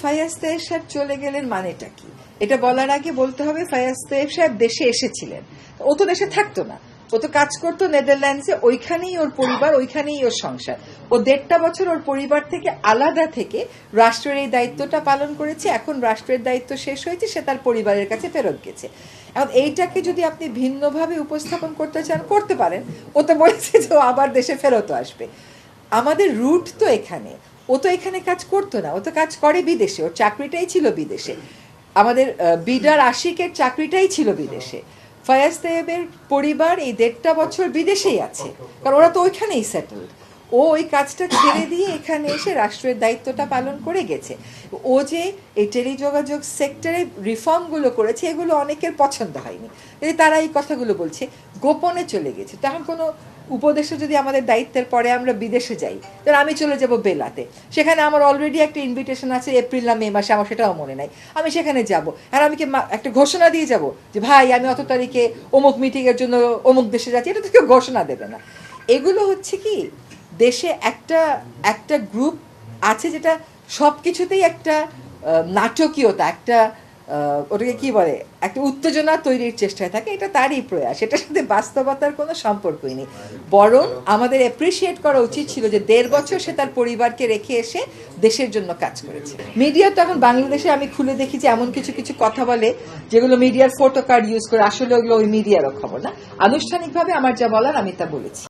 ফায়াজ তায়েব সাহেব চলে গেলেন মানেটা কি? এটা বলার আগে বলতে হবে ফায়াজ তায়েব সাহেব দেশে এসেছিলেন। ও তো দেশে থাকতো না, ও তো কাজ করতো নেদারল্যান্ডসে, ওইখানেই ওর পরিবার, ওইখানেই ওর সংসার। ও 1.5 বছর ওর পরিবার থেকে আলাদা থেকে রাষ্ট্রের এই দায়িত্বটা পালন করেছে। এখন রাষ্ট্রের দায়িত্ব শেষ হয়েছে, সে তার পরিবারের কাছে ফেরত গেছে। এখন এইটাকে যদি আপনি ভিন্নভাবে উপস্থাপন করতে চান করতে পারেন। ও তো বলেছে যে ও আবার দেশে ফেরত আসবে। আমাদের রুট তো এখানে, ও তো এখানে কাজ করতো না, ও তো কাজ করে বিদেশে, ওর চাকরিটাই ছিল বিদেশে। আমাদের বিডার আশিকের চাকরিটাই ছিল বিদেশে। ফায়াজ তায়েবের পরিবার এই 1.5 বছর বিদেশেই আছে, কারণ ওরা তো ওইখানেই সেটেলড। ও ওই কাজটা ছেড়ে দিয়ে এখানে এসে রাষ্ট্রের দায়িত্বটা পালন করে গেছে। ও যে এই টেলিযোগাযোগ সেক্টরে রিফর্মগুলো করেছে, এগুলো অনেকের পছন্দ হয়নি, তারা এই কথাগুলো বলছে। গোপনে চলে গেছে। তখন কোনো উপদেশে যদি আমাদের দায়িত্বের পরে আমরা বিদেশে যাই, তাহলে আমি চলে যাব বেলাতে, সেখানে আমার অলরেডি একটা ইনভিটেশন আছে এপ্রিল না মে মাসে, আমার সেটাও মনে নাই। আমি সেখানে যাব, আর আমি কি একটা ঘোষণা দিয়ে যাব যে ভাই আমি অত তারিখে অমুক মিটিংয়ের জন্য অমুক দেশে যাচ্ছি? এটা তো কেউ ঘোষণা দেবে না। এগুলো হচ্ছে কি, দেশে একটা গ্রুপ আছে যেটা সব কিছুতেই একটা নাটকীয়তা, একটা ওটাকে কি বলে, একটা উত্তেজনা তৈরির চেষ্টায় থাকে। এটা তারই প্রয়াস, এটার সাথে বাস্তবতার কোনো সম্পর্কই নেই। বরং আমাদের অ্যাপ্রিসিয়েট করা উচিত ছিল যে 1.5 বছর সে তার পরিবারকে রেখে এসে দেশের জন্য কাজ করেছে। মিডিয়া তো এখন বাংলাদেশে আমি খুলে দেখি যে এমন কিছু কিছু কথা বলে যেগুলো মিডিয়ার ফটো কার্ড ইউজ করে, আসলে ওগুলো ওই মিডিয়ারও খবর না। আনুষ্ঠানিকভাবে আমার যা বলার আমি তা বলেছি।